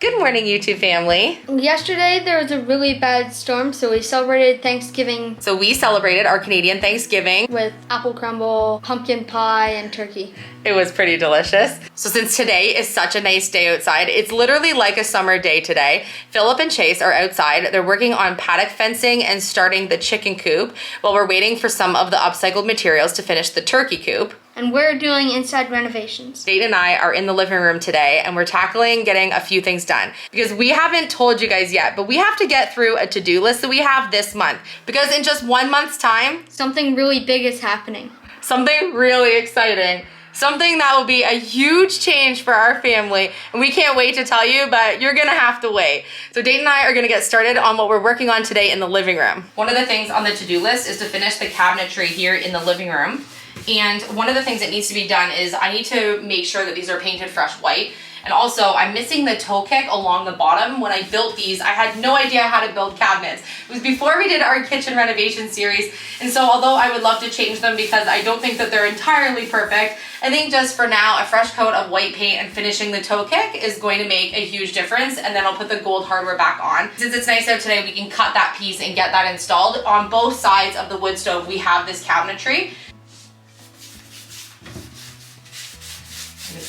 Good morning, YouTube family. Yesterday there was a really bad storm, so we celebrated Thanksgiving. So we celebrated our Canadian Thanksgiving With apple crumble, pumpkin pie, and turkey. It was pretty delicious. So since today is such a nice day outside, it's literally like a summer day today. Philip and Chase are outside. They're working on paddock fencing and starting the chicken coop while we're waiting for some of the upcycled materials to finish the turkey coop. And we're doing inside renovations. Dayton and I are in the living room today and we're tackling getting a few things done because we haven't told you guys yet, but we have to get through a to-do list that we have this month because in just 1 month's time, something really big is happening. Something really exciting. Something that will be a huge change for our family, and we can't wait to tell you, but you're gonna have to wait. So Dayton and I are gonna get started on what we're working on today in the living room. One of the things on the to-do list is to finish the cabinetry here in the living room. And one of the things that needs to be done is I need to make sure that these are painted fresh white. And also, I'm missing the toe kick along the bottom. When I built these, I had no idea how to build cabinets. It was before we did our kitchen renovation series. And so although I would love to change them because I don't think that they're entirely perfect, I think just for now, a fresh coat of white paint and finishing the toe kick is going to make a huge difference. And then I'll put the gold hardware back on. Since it's nice out today, we can cut that piece and get that installed. On both sides of the wood stove, we have this cabinetry.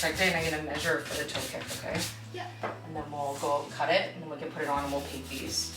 Right there, and I'm gonna measure for the toe kick, okay? Yeah. And then we'll go cut it, and then we can put it on and we'll paint these.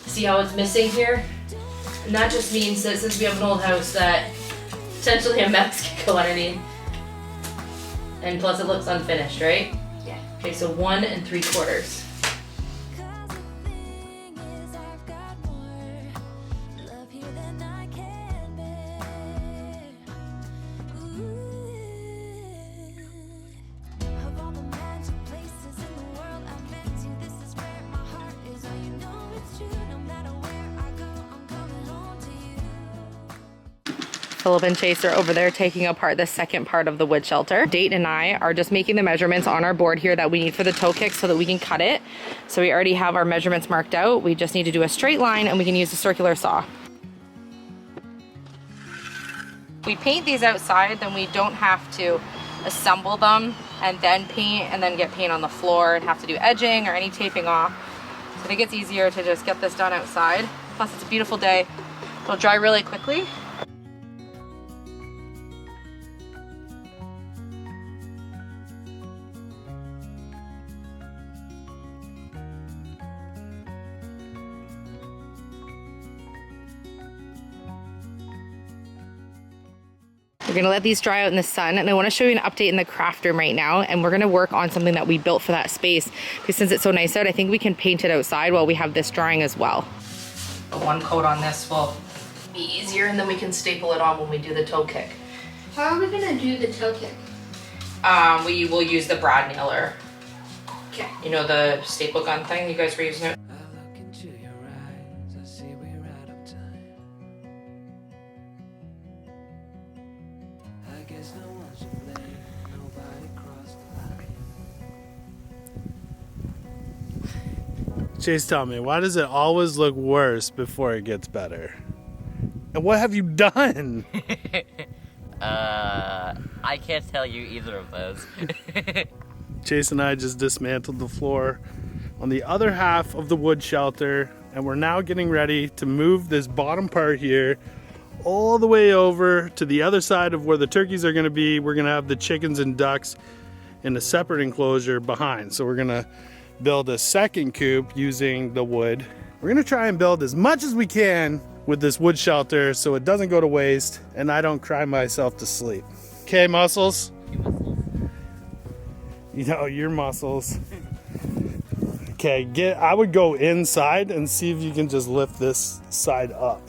See how it's missing here? And that just means that since we have an old house that potentially a mess could go underneath. And plus it looks unfinished, right? Yeah. Okay, so 1 3/4. Philip and Chase are over there taking apart the second part of the wood shelter. Dayton and I are just making the measurements on our board here that we need for the toe kick so that we can cut it. So we already have our measurements marked out. We just need to do a straight line and we can use a circular saw. We paint these outside, then we don't have to assemble them and then paint and then get paint on the floor and have to do edging or any taping off. So I think it's easier to just get this done outside. Plus it's a beautiful day. It'll dry really quickly. We're gonna let these dry out in the sun, and I wanna show you an update in the craft room right now, and we're gonna work on something that we built for that space, because since it's so nice out, I think we can paint it outside while we have this drying as well. The one coat on this will be easier, and then we can staple it on when we do the toe kick. How are we gonna do the toe kick? We will use the brad nailer. Okay. You know the staple gun thing you guys were using it? Chase, tell me, why does it always look worse before it gets better? And what have you done? I can't tell you either of those. Chase and I just dismantled the floor on the other half of the wood shelter, and we're now getting ready to move this bottom part here all the way over to the other side of where the turkeys are gonna be. We're gonna have the chickens and ducks in a separate enclosure behind. So we're gonna build a second coop using the wood. We're gonna try and build as much as we can with this wood shelter so it doesn't go to waste and I don't cry myself to sleep. Okay, muscles? You know, your muscles. Okay, I would go inside and see if you can just lift this side up.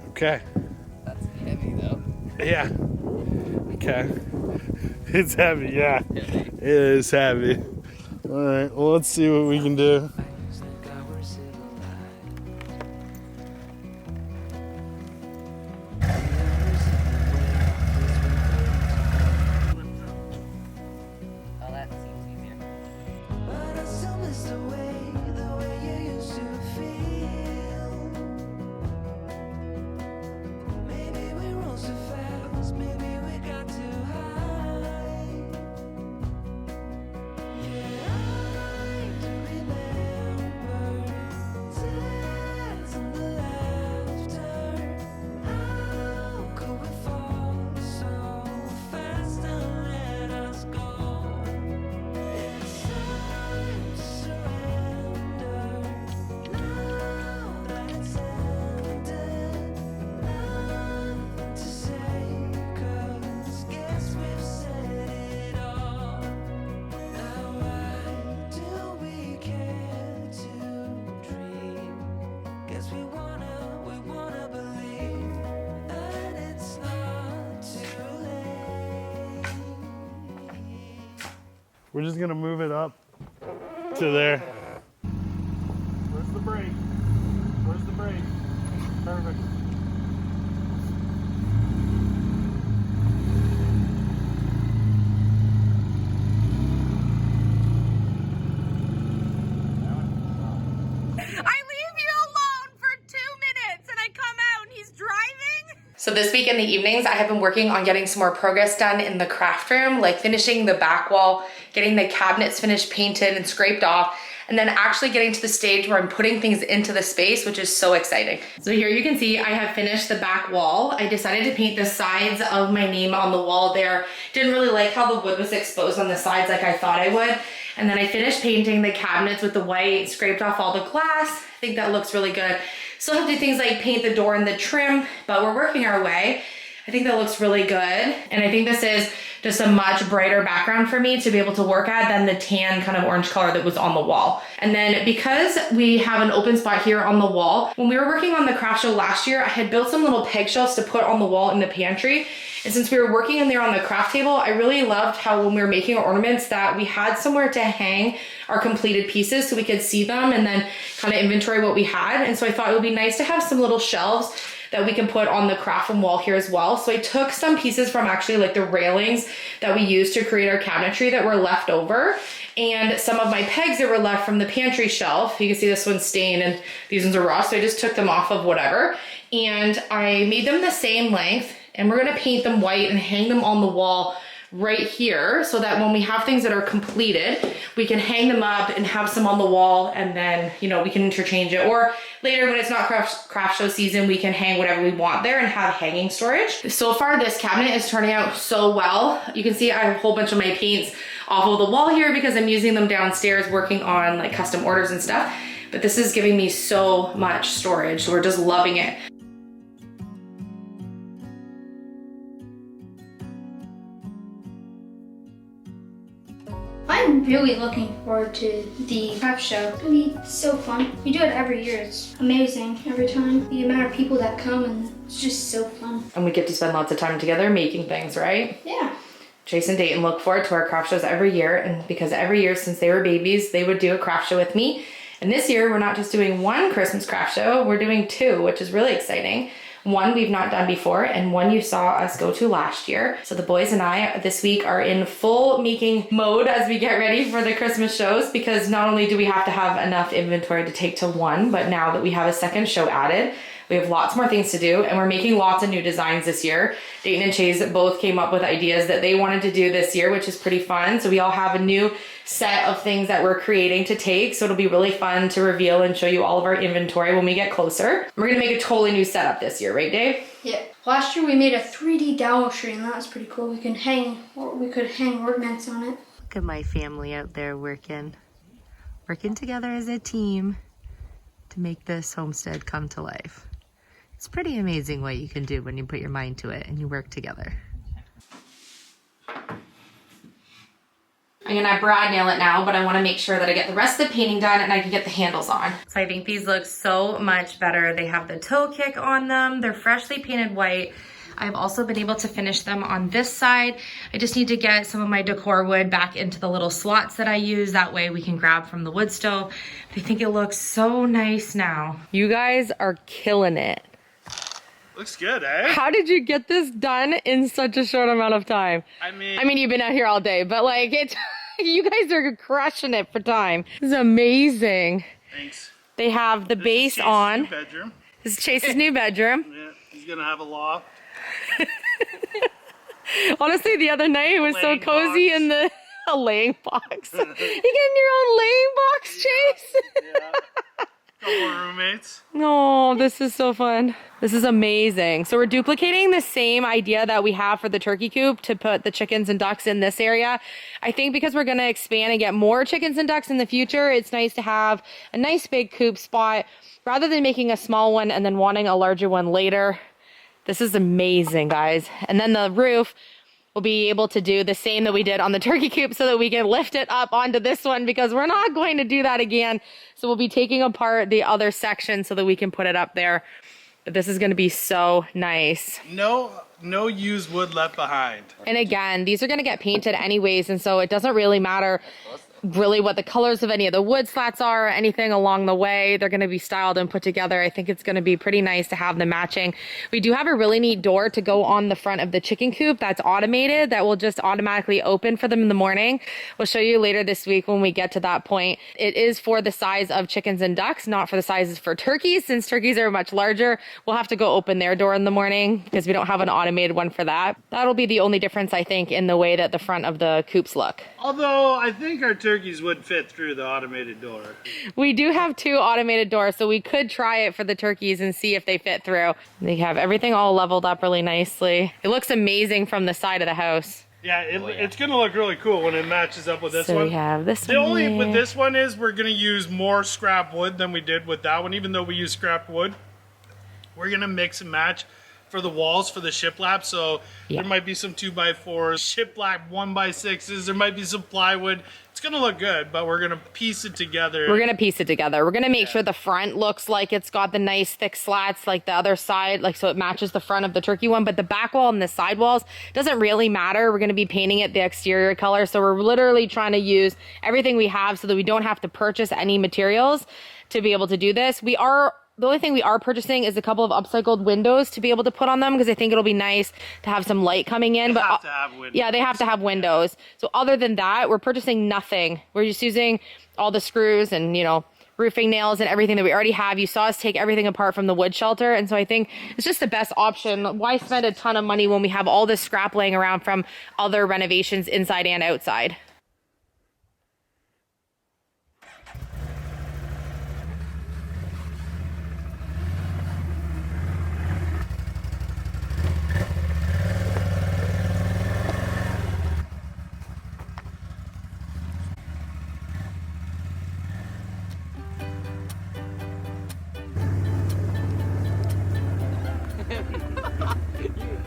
Okay. That's heavy though. Yeah. Okay. It's heavy, yeah. It is heavy. All right, well, let's see what we can do. Oh, that seems easier. But I still miss the way you used to feel. Maybe we rose too fast, maybe we got too high. Yeah, I do remember tears and the laughter. How could we fall so fast and let us go? It's time to surrender. Now that it's ended, nothing to say, 'cause guess we've said it all. Now why do we care to dream? Guess we wanna believe that it's not too late. We're just gonna move it up to there. Where's the brake? Where's the brake? Perfect. I leave you alone for 2 minutes and I come out and he's driving. So this week in the evenings, I have been working on getting some more progress done in the craft room, like finishing the back wall, getting the cabinets finished, painted and scraped off, and then actually getting to the stage where I'm putting things into the space, which is so exciting. So here you can see I have finished the back wall. I decided to paint the sides of my name on the wall there. Didn't really like how the wood was exposed on the sides like I thought I would. And then I finished painting the cabinets with the white, scraped off all the glass. I think that looks really good. Still have to do things like paint the door and the trim, but we're working our way. I think that looks really good. And I think this is just a much brighter background for me to be able to work at than the tan kind of orange color that was on the wall. And then because we have an open spot here on the wall, when we were working on the craft show last year, I had built some little peg shelves to put on the wall in the pantry. And since we were working in there on the craft table, I really loved how when we were making our ornaments that we had somewhere to hang our completed pieces so we could see them and then kind of inventory what we had. And so I thought it would be nice to have some little shelves that we can put on the craft room wall here as well. So I took some pieces from actually like the railings that we used to create our cabinetry that were left over, and some of my pegs that were left from the pantry shelf. You can see this one's stained and these ones are raw, so I just took them off of whatever. And I made them the same length, and we're gonna paint them white and hang them on the wall right here so that when we have things that are completed, we can hang them up and have some on the wall, and then, you know, we can interchange it. Or later when it's not craft show season, we can hang whatever we want there and have hanging storage. So far, this cabinet is turning out so well. You can see I have a whole bunch of my paints off of the wall here because I'm using them downstairs working on like custom orders and stuff. But this is giving me so much storage, so we're just loving it. I'm really looking forward to the craft show. It's gonna be so fun. We do it every year. It's amazing every time. The amount of people that come, and it's just so fun. And we get to spend lots of time together making things, right? Yeah. Chase and Dayton look forward to our craft shows every year, and because every year since they were babies, they would do a craft show with me. And this year, we're not just doing one Christmas craft show, we're doing two, which is really exciting. One we've not done before, and one you saw us go to last year. So the boys and I this week are in full making mode as we get ready for the Christmas shows, because not only do we have to have enough inventory to take to one, but now that we have a second show added, we have lots more things to do, and we're making lots of new designs this year. Dayton and Chase both came up with ideas that they wanted to do this year, which is pretty fun. So we all have a new set of things that we're creating to take. So it'll be really fun to reveal and show you all of our inventory when we get closer. We're gonna make a totally new setup this year, right, Dave? Yeah. Last year we made a 3D dowel tree, and that was pretty cool. We could hang ornaments on it. Look at my family out there working together as a team to make this homestead come to life. It's pretty amazing what you can do when you put your mind to it and you work together. I'm gonna brad nail it now, but I wanna make sure that I get the rest of the painting done and I can get the handles on. So I think these look so much better. They have the toe kick on them. They're freshly painted white. I've also been able to finish them on this side. I just need to get some of my decor wood back into the little slots that I use. That way we can grab from the wood stove. I think it looks so nice now. You guys are killing it. Looks good, eh? How did you get this done in such a short amount of time? I mean, You've been out here all day, but like it's, you guys are crushing it for time. This is amazing. thanks. They have the This is base Chase's on. new bedroom. This is Chase's new bedroom. Yeah, he's gonna have a loft. Honestly, the other night it was so Laying cozy box. in the a laying box. You getting your own laying box, Chase? Yeah. Couple of roommates. Oh, this is so fun. This is amazing. So we're duplicating the same idea that we have for the turkey coop to put the chickens and ducks in this area. I think because we're going to expand and get more chickens and ducks in the future, it's nice to have a nice big coop spot rather than making a small one and then wanting a larger one later. This is amazing, guys. And then the roof, we'll be able to do the same that we did on the turkey coop so that we can lift it up onto this one because we're not going to do that again. So we'll be taking apart the other section so that we can put it up there. But this is going to be so nice. No used wood left behind. And again, these are going to get painted anyways, and so it doesn't really matter really what the colors of any of the wood slats are or anything along the way. They're going to be styled and put together. I think it's going to be pretty nice to have them matching. We do have a really neat door to go on the front of the chicken coop that's automated that will just automatically open for them in the morning. We'll show you later this week when we get to that point. It is for the size of chickens and ducks, not for the sizes for turkeys. Since turkeys are much larger, we'll have to go open their door in the morning because we don't have an automated one for that. That'll be the only difference, I think, in the way that the front of the coops look. Although I think our turkeys would fit through the automated door. We do have 2 automated doors, so we could try it for the turkeys and see if they fit through. They have everything all leveled up really nicely. It looks amazing from the side of the house. Yeah, it's gonna look really cool when it matches up with this So one. we have this The one only here. with this one is we're gonna use more scrap wood than we did with that one. Even though we use scrap wood, we're gonna mix and match for the walls for the shiplap. So Yeah. there might be some 2x4s, shiplap 1x6s. There might be some plywood. It's gonna look good, but we're gonna piece it together. We're gonna piece it together. We're gonna make sure the front looks like it's got the nice thick slats like the other side, like so it matches the front of the turkey one, but the back wall and the side walls doesn't really matter. We're gonna be painting it the exterior color. So we're literally trying to use everything we have so that we don't have to purchase any materials to be able to do this. The only thing we are purchasing is a couple of upcycled windows to be able to put on them because I think it'll be nice to have some light coming in. They But have to have windows. yeah, they have to have windows. So other than that, we're purchasing nothing. We're just using all the screws and, roofing nails and everything that we already have. You saw us take everything apart from the wood shelter. And so I think it's just the best option. Why spend a ton of money when we have all this scrap laying around from other renovations inside and outside?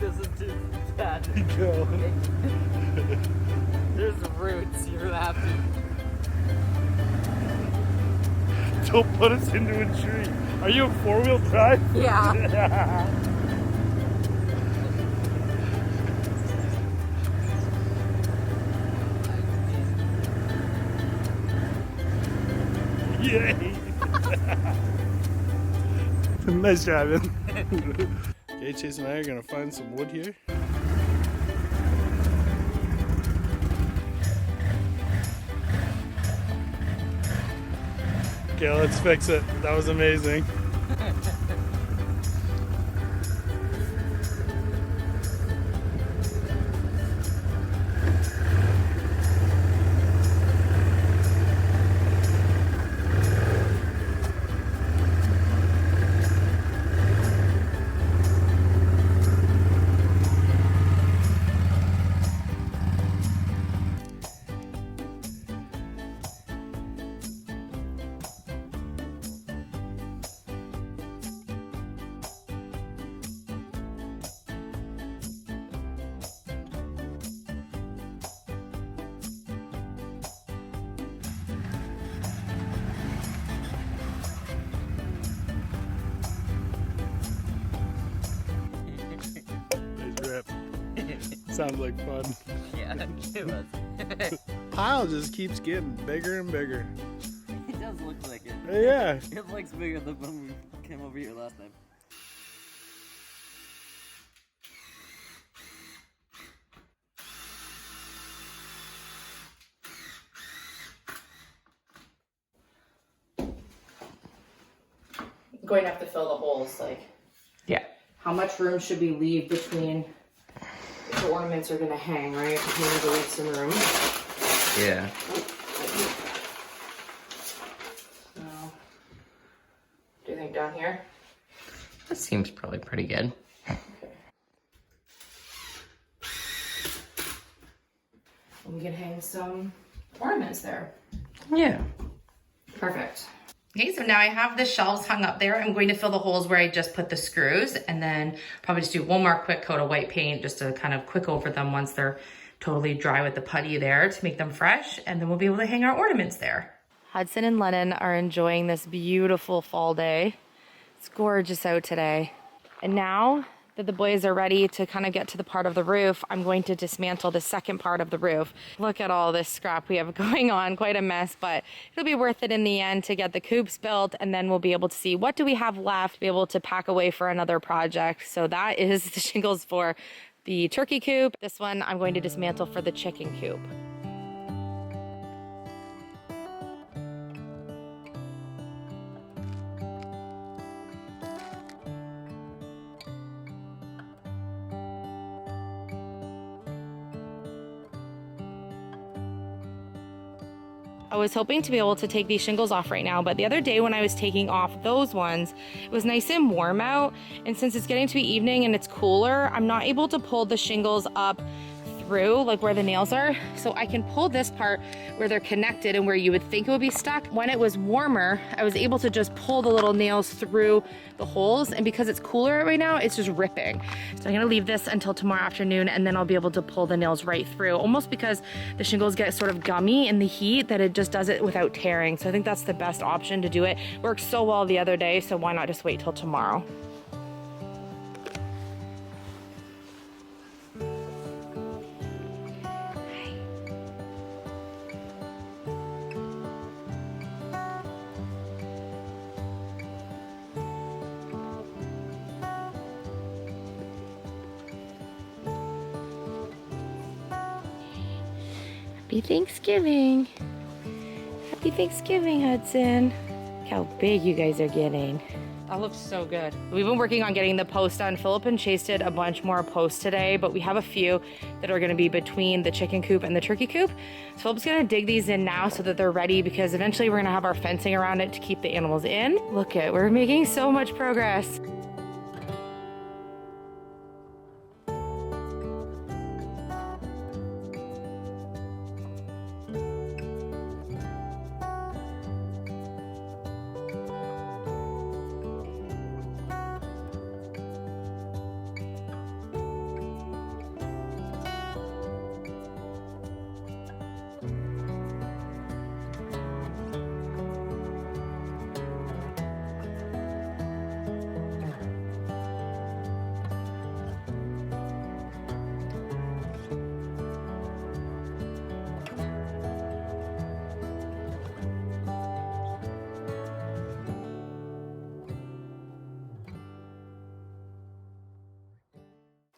This is too bad. Go. There's roots. You're gonna have to. Don't put us into a tree. Are you a 4-wheel drive? Yeah. Yay! Nice driving. Okay, Chase and I are gonna find some wood here. Okay, let's fix it. That was amazing. Sounds like fun. Yeah, it was. Pile just keeps getting bigger and bigger. It does look like it. Yeah. It looks bigger than when we came over here last time. Going to have to fill the holes, like. Yeah. How much room should we leave between if the ornaments are gonna hang, right? We need to leave some room. Yeah. So, do you think down here? That seems probably pretty good. Okay. And we can hang some ornaments there. Yeah. Perfect. Okay, so now I have the shelves hung up there. I'm going to fill the holes where I just put the screws and then probably just do one more quick coat of white paint just to kind of quick over them once they're totally dry with the putty there to make them fresh. And then we'll be able to hang our ornaments there. Hudson and Lennon are enjoying this beautiful fall day. It's gorgeous out today. And now that the boys are ready to kind of get to the part of the roof, I'm going to dismantle the second part of the roof. Look at all this scrap we have going on, quite a mess, but it'll be worth it in the end to get the coops built, and then we'll be able to see what do we have left, be able to pack away for another project. So that is the shingles for the turkey coop. This one I'm going to dismantle for the chicken coop. I was hoping to be able to take these shingles off right now, but the other day when I was taking off those ones, it was nice and warm out, and since it's getting to be evening and it's cooler, I'm not able to pull the shingles up through, like where the nails are, so I can pull this part where they're connected and where you would think it would be stuck. When it was warmer, I was able to just pull the little nails through the holes, and because it's cooler right now, it's just ripping. So I'm gonna leave this until tomorrow afternoon, and then I'll be able to pull the nails right through, almost because the shingles get sort of gummy in the heat that it just does it without tearing. So I think that's the best option to do it. Worked so well the other day, so why not just wait till tomorrow? Happy Thanksgiving. Happy Thanksgiving, Hudson. Look how big you guys are getting. That looks so good. We've been working on getting the posts done. Philip and Chase did a bunch more posts today, but we have a few that are gonna be between the chicken coop and the turkey coop. So Philip's gonna dig these in now so that they're ready, because eventually we're gonna have our fencing around it to keep the animals in. Look at, we're making so much progress.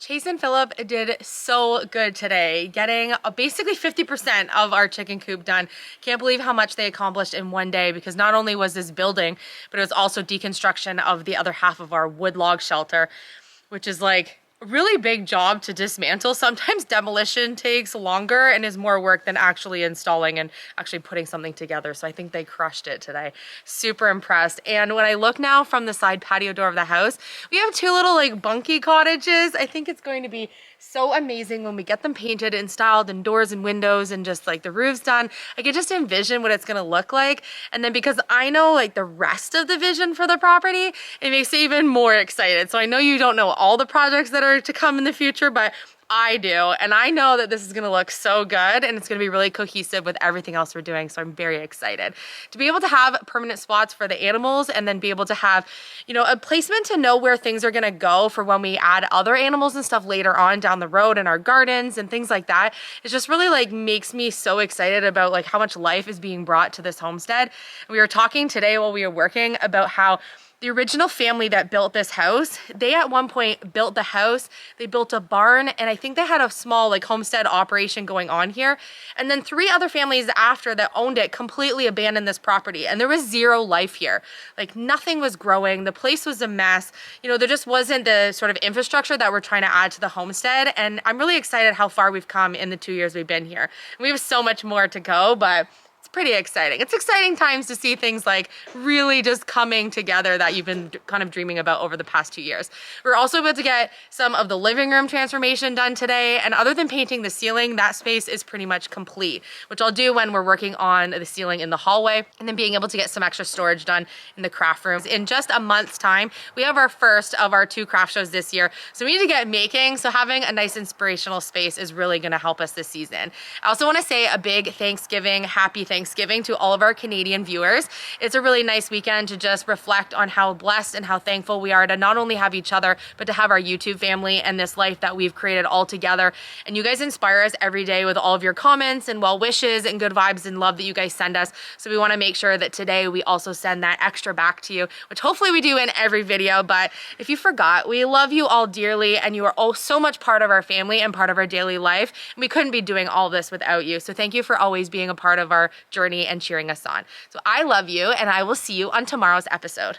Chase and Philip did so good today, getting basically 50% of our chicken coop done. Can't believe how much they accomplished in one day, because not only was this building, but it was also deconstruction of the other half of our wood log shelter, which is like a really big job to dismantle. Sometimes demolition takes longer and is more work than actually installing and actually putting something together. So I think they crushed it today. Super impressed. And when I look now from the side patio door of the house, we have two little like bunkie cottages. I think it's going to be so amazing when we get them painted and styled, and doors and windows and just like the roofs done. I can just envision what it's gonna look like. And then because I know like the rest of the vision for the property, it makes me even more excited. So I know you don't know all the projects that are to come in the future, but I do. And I know that this is gonna look so good and it's gonna be really cohesive with everything else we're doing. So I'm very excited to be able to have permanent spots for the animals and then be able to have, you know, a placement to know where things are gonna go for when we add other animals and stuff later on down the road in our gardens and things like that. It just really like makes me so excited about like how much life is being brought to this homestead. And we were talking today while we were working about how the original family that built this house, they at one point built the house, they built a barn, and I think they had a small like homestead operation going on here. And then 3 other families after that owned it completely abandoned this property, and there was 0 life here. Like nothing was growing, the place was a mess. You know, there just wasn't the sort of infrastructure that we're trying to add to the homestead, and I'm really excited how far we've come in the 2 years we've been here. And we have so much more to go, but pretty exciting. It's exciting times to see things like really just coming together that you've been kind of dreaming about over the past 2 years. We're also about to get some of the living room transformation done today, and other than painting the ceiling, that space is pretty much complete, which I'll do when we're working on the ceiling in the hallway, and then being able to get some extra storage done in the craft rooms. In just a month's time, we have our first of our 2 craft shows this year, so we need to get making, so having a nice inspirational space is really gonna help us this season. I also wanna say a big Thanksgiving, happy Thanksgiving to all of our Canadian viewers. It's a really nice weekend to just reflect on how blessed and how thankful we are to not only have each other, but to have our YouTube family and this life that we've created all together. And you guys inspire us every day with all of your comments and well wishes and good vibes and love that you guys send us. So we want to make sure that today we also send that extra back to you, which hopefully we do in every video. But if you forgot, we love you all dearly, and you are all so much part of our family and part of our daily life. And we couldn't be doing all this without you. So thank you for always being a part of our journey and cheering us on. So I love you, and I will see you on tomorrow's episode.